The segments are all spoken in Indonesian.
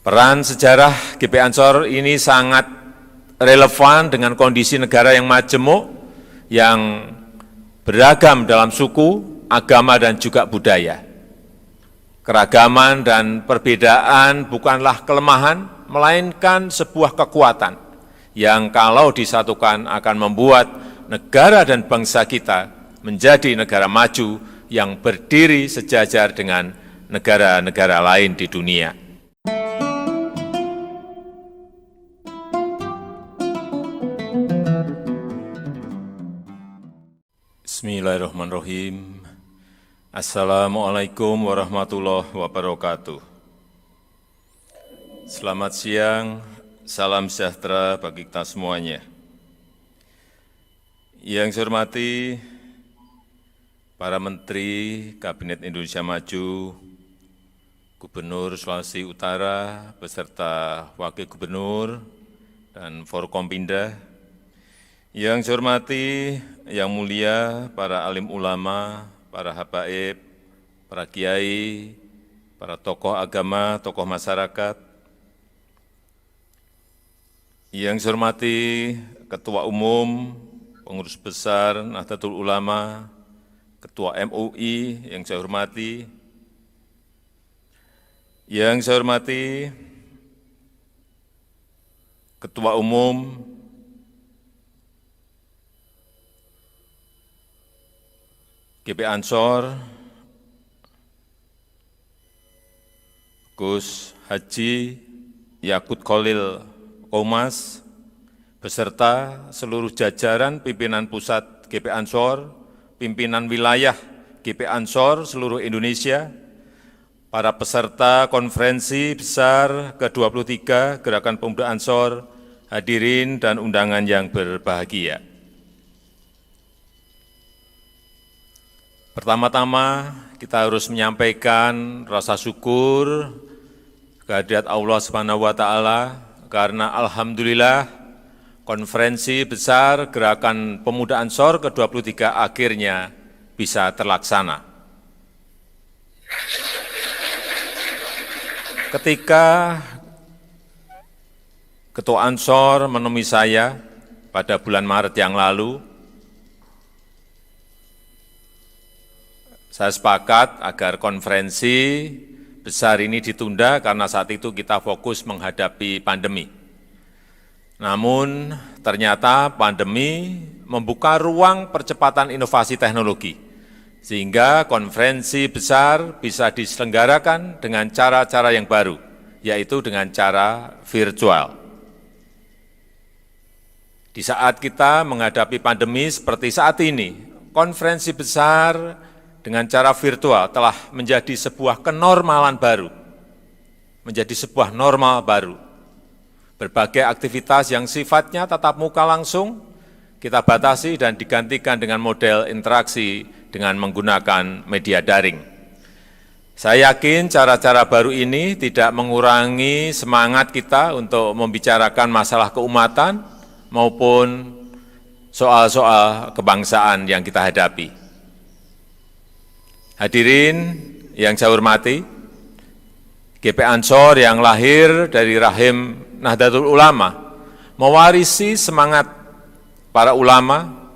Peran sejarah GP Ansor ini sangat relevan dengan kondisi negara yang majemuk, yang beragam dalam suku, agama, dan juga budaya. Keragaman dan perbedaan bukanlah kelemahan, melainkan sebuah kekuatan yang kalau disatukan akan membuat negara dan bangsa kita menjadi negara maju yang berdiri sejajar dengan negara-negara lain di dunia. Bismillahirrahmanirrahim. Assalamualaikum warahmatullahi wabarakatuh. Selamat siang, salam sejahtera bagi kita semuanya. Yang saya hormati para Menteri Kabinet Indonesia Maju, Gubernur Sulawesi Utara beserta Wakil Gubernur dan Forkompinda. Yang saya hormati, yang mulia para alim ulama, para habaib, para kiai, para tokoh agama, tokoh masyarakat. Yang saya hormati Ketua Umum, Pengurus Besar Nahdlatul Ulama, Ketua MUI yang saya hormati. Yang saya hormati Ketua Umum GP Ansor, Gus Haji Yakut Khalil Qomas, beserta seluruh jajaran pimpinan pusat GP Ansor, pimpinan wilayah GP Ansor seluruh Indonesia, para peserta konferensi besar ke-23 Gerakan Pemuda Ansor, hadirin dan undangan yang berbahagia. Pertama-tama kita harus menyampaikan rasa syukur kehadirat Allah Subhanahu wa Ta'ala karena alhamdulillah konferensi besar Gerakan Pemuda Ansor ke-23 akhirnya bisa terlaksana. Ketika Ketua Ansor menemui saya pada bulan Maret yang lalu, saya sepakat agar konferensi besar ini ditunda karena saat itu kita fokus menghadapi pandemi. Namun ternyata pandemi membuka ruang percepatan inovasi teknologi, sehingga konferensi besar bisa diselenggarakan dengan cara-cara yang baru, yaitu dengan cara virtual. Di saat kita menghadapi pandemi seperti saat ini, konferensi besar dengan cara virtual telah menjadi sebuah kenormalan baru, menjadi sebuah normal baru. Berbagai aktivitas yang sifatnya tatap muka langsung kita batasi dan digantikan dengan model interaksi dengan menggunakan media daring. Saya yakin cara-cara baru ini tidak mengurangi semangat kita untuk membicarakan masalah keumatan maupun soal-soal kebangsaan yang kita hadapi. Hadirin yang saya hormati, GP Ansor yang lahir dari rahim Nahdlatul Ulama mewarisi semangat para ulama,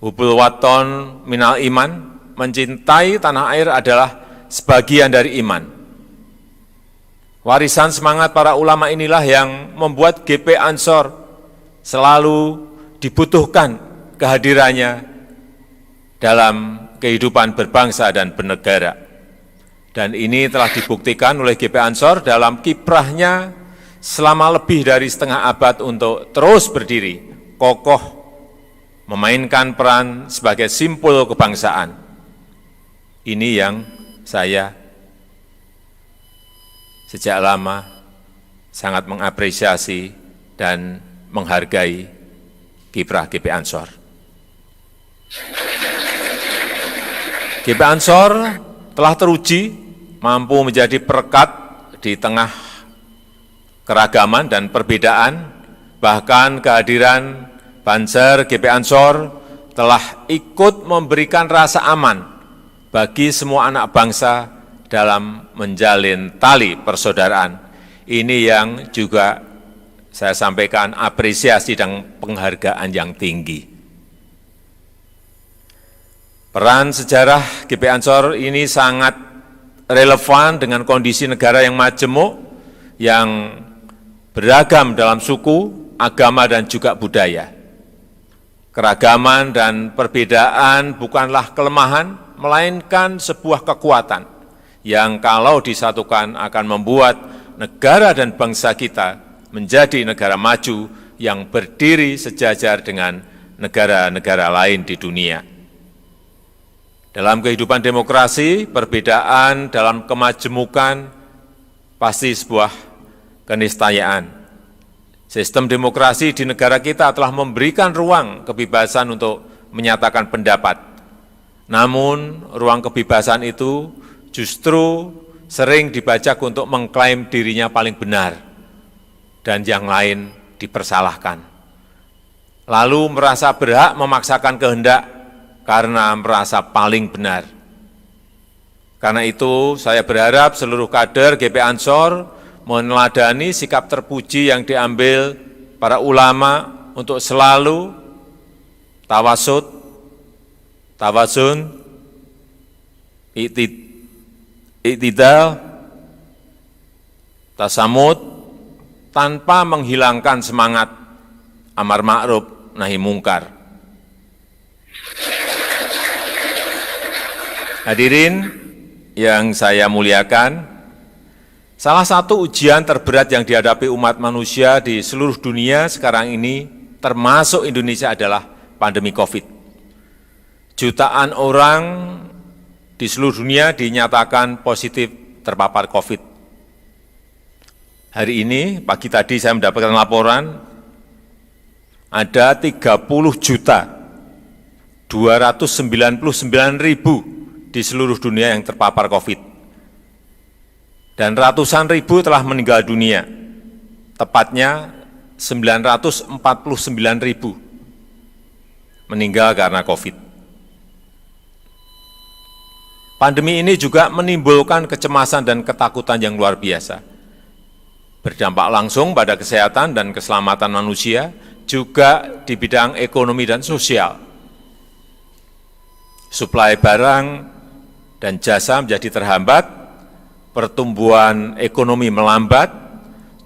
hubul waton minal iman, mencintai tanah air adalah sebagian dari iman. Warisan semangat para ulama inilah yang membuat GP Ansor selalu dibutuhkan kehadirannya dalam kehidupan berbangsa dan bernegara. Dan ini telah dibuktikan oleh GP Ansor dalam kiprahnya selama lebih dari setengah abad untuk terus berdiri, kokoh, memainkan peran sebagai simpul kebangsaan. Ini yang saya sejak lama sangat mengapresiasi dan menghargai kiprah GP Ansor. GP Ansor telah teruji mampu menjadi perekat di tengah keragaman dan perbedaan, bahkan kehadiran Banser GP Ansor telah ikut memberikan rasa aman bagi semua anak bangsa dalam menjalin tali persaudaraan. Ini yang juga saya sampaikan apresiasi dan penghargaan yang tinggi. Peran sejarah GP Ansor ini sangat relevan dengan kondisi negara yang majemuk, yang beragam dalam suku, agama, dan juga budaya. Keragaman dan perbedaan bukanlah kelemahan, melainkan sebuah kekuatan yang kalau disatukan akan membuat negara dan bangsa kita menjadi negara maju yang berdiri sejajar dengan negara-negara lain di dunia. Dalam kehidupan demokrasi, perbedaan dalam kemajemukan pasti sebuah keniscayaan. Sistem demokrasi di negara kita telah memberikan ruang kebebasan untuk menyatakan pendapat. Namun, ruang kebebasan itu justru sering dibajak untuk mengklaim dirinya paling benar dan yang lain dipersalahkan. Lalu merasa berhak memaksakan kehendak karena merasa paling benar. Karena itu, saya berharap seluruh kader GP Ansor meneladani sikap terpuji yang diambil para ulama untuk selalu tawazun, iktidal, tasamud, tanpa menghilangkan semangat amar ma'ruf nahi mungkar. Hadirin yang saya muliakan, salah satu ujian terberat yang dihadapi umat manusia di seluruh dunia sekarang ini, termasuk Indonesia, adalah pandemi COVID. Jutaan orang di seluruh dunia dinyatakan positif terpapar COVID. Hari ini, pagi tadi saya mendapatkan laporan, ada 30.299.000 di seluruh dunia yang terpapar COVID. Dan ratusan ribu telah meninggal dunia, tepatnya 949.000 meninggal karena COVID. Pandemi ini juga menimbulkan kecemasan dan ketakutan yang luar biasa. Berdampak langsung pada kesehatan dan keselamatan manusia, juga di bidang ekonomi dan sosial. Suplai barang dan jasa menjadi terhambat, pertumbuhan ekonomi melambat,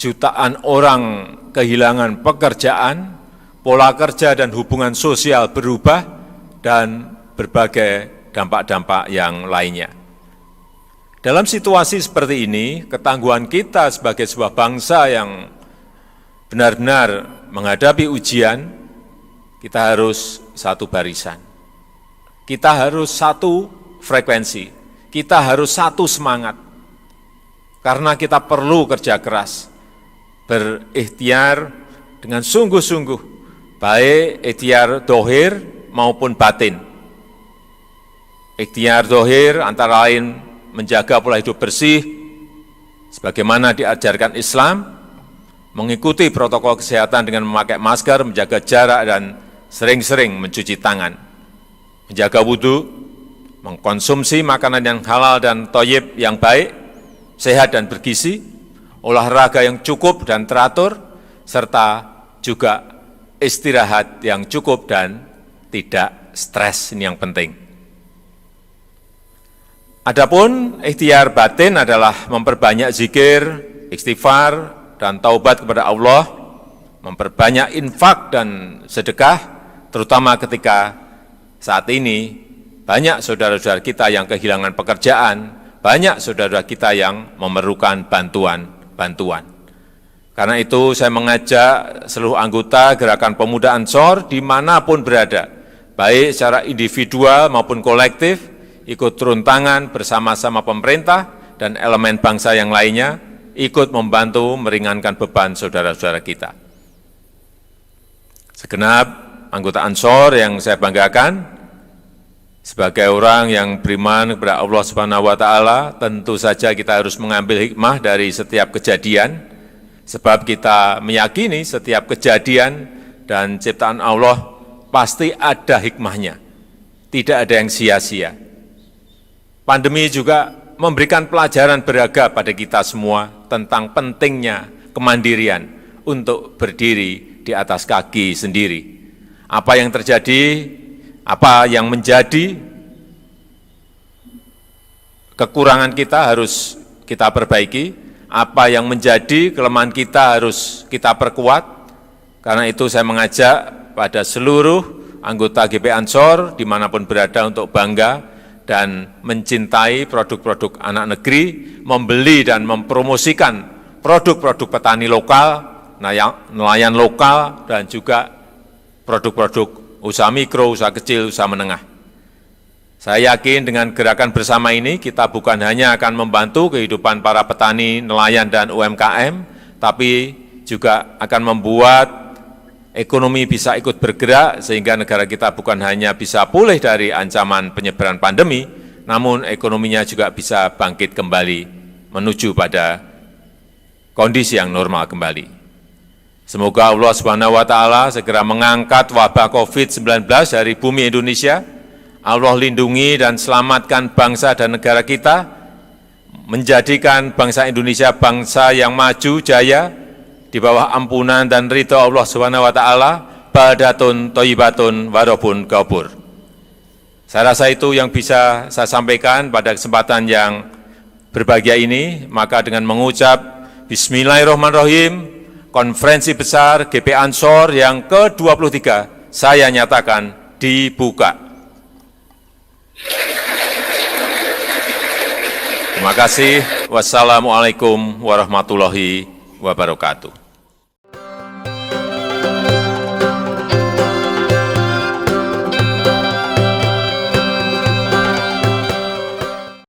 jutaan orang kehilangan pekerjaan, pola kerja dan hubungan sosial berubah, dan berbagai dampak-dampak yang lainnya. Dalam situasi seperti ini, ketangguhan kita sebagai sebuah bangsa yang benar-benar menghadapi ujian, kita harus satu barisan. Kita harus satu frekuensi, kita harus satu semangat. Karena kita perlu kerja keras, berikhtiar dengan sungguh-sungguh, baik ikhtiar dohir maupun batin. Ikhtiar dohir antara lain menjaga pola hidup bersih, sebagaimana diajarkan Islam, mengikuti protokol kesehatan dengan memakai masker, menjaga jarak, dan sering-sering mencuci tangan, menjaga wudhu, mengkonsumsi makanan yang halal dan thayyib yang baik, sehat dan bergizi, olahraga yang cukup dan teratur, serta juga istirahat yang cukup dan tidak stres, ini yang penting. Adapun ikhtiar batin adalah memperbanyak zikir, istighfar, dan taubat kepada Allah, memperbanyak infak dan sedekah, terutama ketika saat ini banyak saudara-saudara kita yang kehilangan pekerjaan, banyak saudara kita yang memerlukan bantuan. Karena itu saya mengajak seluruh anggota Gerakan Pemuda Ansor dimanapun berada, baik secara individual maupun kolektif, ikut turun tangan bersama-sama pemerintah dan elemen bangsa yang lainnya, ikut membantu meringankan beban saudara-saudara kita. Segenap anggota Ansor yang saya banggakan, sebagai orang yang beriman kepada Allah Subhanahu wa Ta'ala, tentu saja kita harus mengambil hikmah dari setiap kejadian, sebab kita meyakini setiap kejadian dan ciptaan Allah pasti ada hikmahnya, tidak ada yang sia-sia. Pandemi juga memberikan pelajaran berharga pada kita semua tentang pentingnya kemandirian untuk berdiri di atas kaki sendiri. Apa yang terjadi, apa yang menjadi kekurangan kita harus kita perbaiki, apa yang menjadi kelemahan kita harus kita perkuat. Karena itu saya mengajak pada seluruh anggota GP Ansor dimanapun berada untuk bangga dan mencintai produk-produk anak negeri, membeli dan mempromosikan produk-produk petani lokal, nelayan lokal, dan juga produk-produk usaha mikro, usaha kecil, usaha menengah. Saya yakin dengan gerakan bersama ini kita bukan hanya akan membantu kehidupan para petani, nelayan, dan UMKM, tapi juga akan membuat ekonomi bisa ikut bergerak sehingga negara kita bukan hanya bisa pulih dari ancaman penyebaran pandemi, namun ekonominya juga bisa bangkit kembali menuju pada kondisi yang normal kembali. Semoga Allah Subhanahu wa Ta'ala segera mengangkat wabah COVID-19 dari bumi Indonesia. Allah lindungi dan selamatkan bangsa dan negara kita, menjadikan bangsa Indonesia bangsa yang maju jaya di bawah ampunan dan ridha Allah Subhanahu wa Ta'ala, baldatun thayyibatun wa rabbun ghafur. Saya rasa itu yang bisa saya sampaikan pada kesempatan yang berbahagia ini. Maka dengan mengucap Bismillahirrahmanirrahim, konferensi besar GP Ansor yang ke-23 saya nyatakan dibuka. Terima kasih. Wassalamualaikum warahmatullahi wabarakatuh.